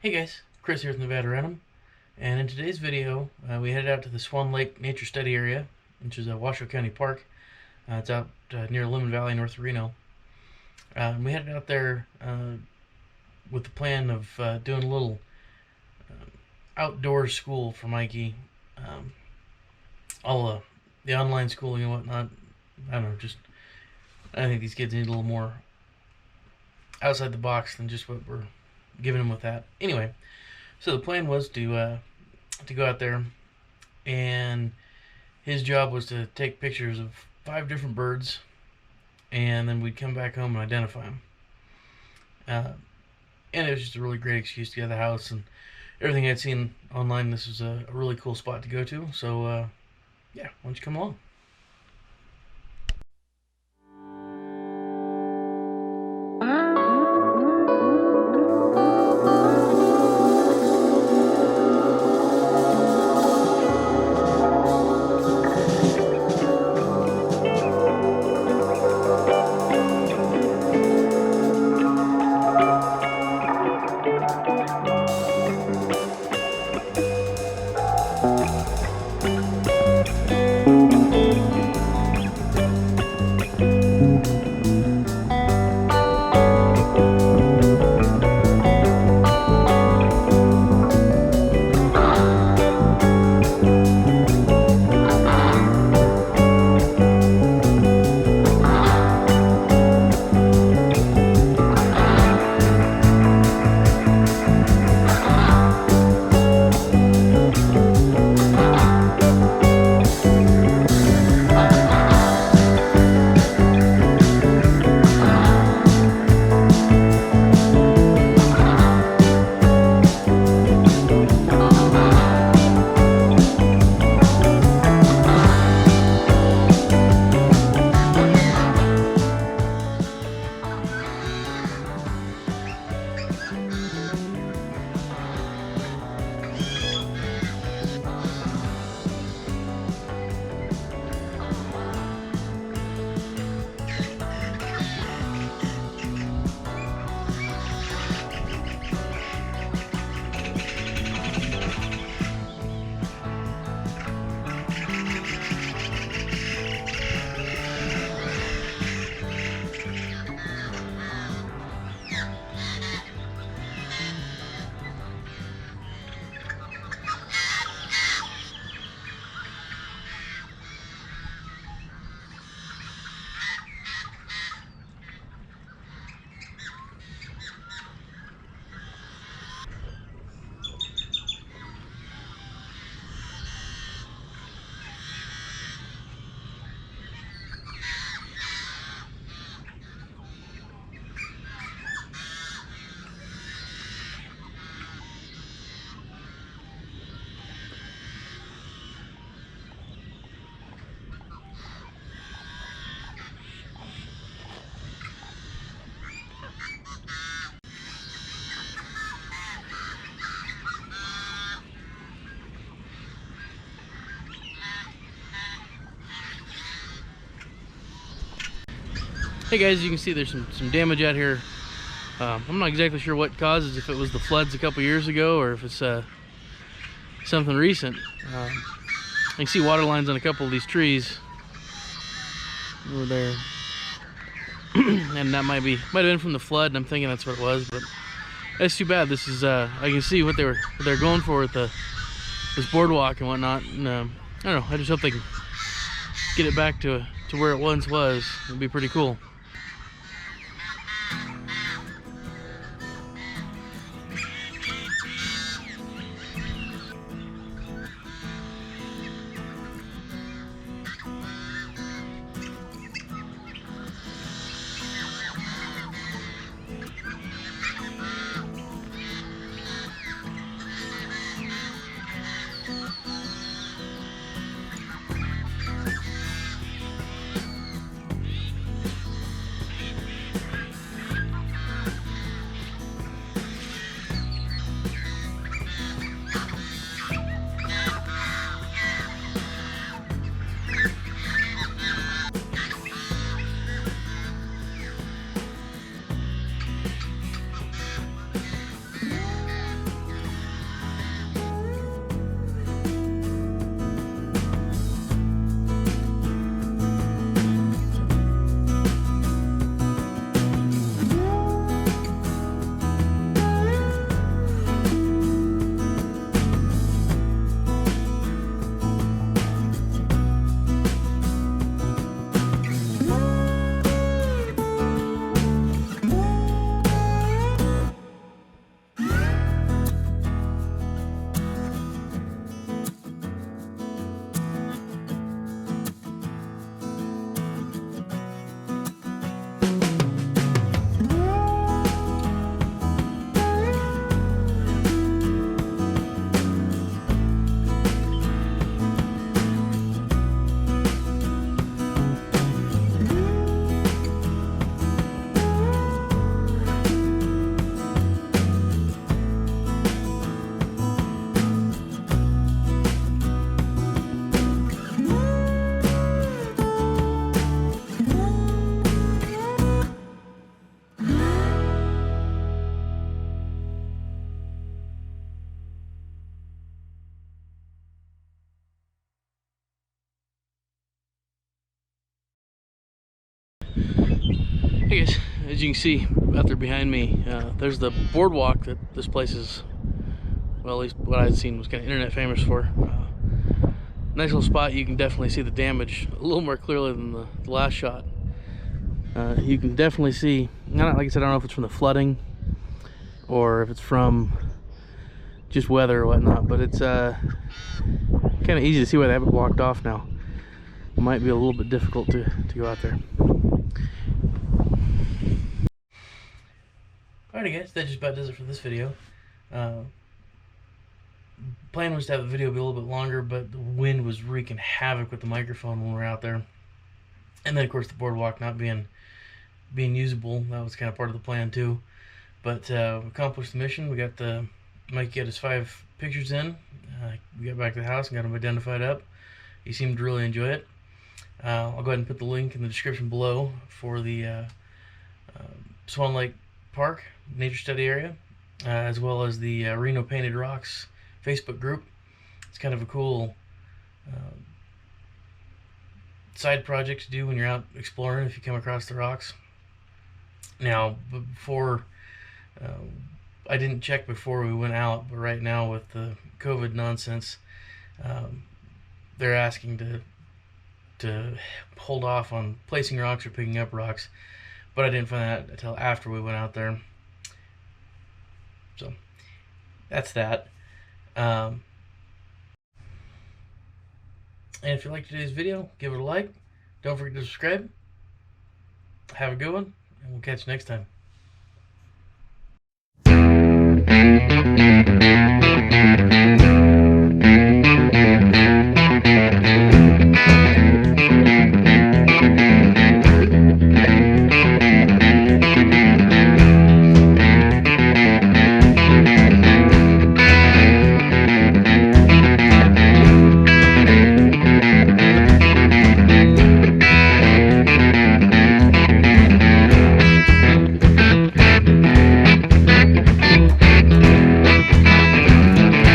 Hey guys, Chris here from Nevada Reno, and in today's video we headed out to the Swan Lake Nature Study Area, which is a Washoe County Park. It's out near Lemon Valley, north of Reno. We headed out there with the plan of doing a little outdoor school for Mikey. All the online schooling and whatnot, I don't know, I think these kids need a little more outside the box than just what we're giving him with that. Anyway, so the plan was to go out there, and his job was to take pictures of 5 different birds, and then we'd come back home and identify them. And it was just a really great excuse to get out of the house, and everything I'd seen online, this was a really cool spot to go to. So yeah, why don't you come along? Hey guys, you can see there's some damage out here. I'm not exactly sure what causes, if it was the floods a couple years ago or if it's something recent. You can see water lines on a couple of these trees over there. And that might have been from the flood, and I'm thinking that's what it was, but that's too bad. This is I can see what they're going for with this boardwalk and whatnot, and I don't know, I just hope they can get it back to where it once was. It'd be pretty cool. Hey guys, as you can see out there behind me, there's the boardwalk that this place is, well, at least what I'd seen was kind of internet famous for. Nice little spot. You can definitely see the damage a little more clearly than the last shot. You can definitely see, like I said, I don't know if it's from the flooding or if it's from just weather or whatnot, but it's kind of easy to see why they have it blocked off now. It might be a little bit difficult to go out there. Alrighty guys, that just about does it for this video. Plan was to have the video be a little bit longer, but the wind was wreaking havoc with the microphone when we were out there. And then of course the boardwalk not being usable, that was kind of part of the plan too. But we accomplished the mission. We got Mike got his 5 pictures in. We got back to the house and got them identified up. He seemed to really enjoy it. I'll go ahead and put the link in the description below for the Swan Lake Park nature study area, as well as the Reno Painted Rocks Facebook group. It's kind of a cool side project to do when you're out exploring if you come across the rocks. Now, before I didn't check before we went out, but right now with the COVID nonsense, they're asking to hold off on placing rocks or picking up rocks, but I didn't find that until after we went out there. So that's that. And if you liked today's video, give it a like. Don't forget to subscribe. Have a good one, and we'll catch you next time.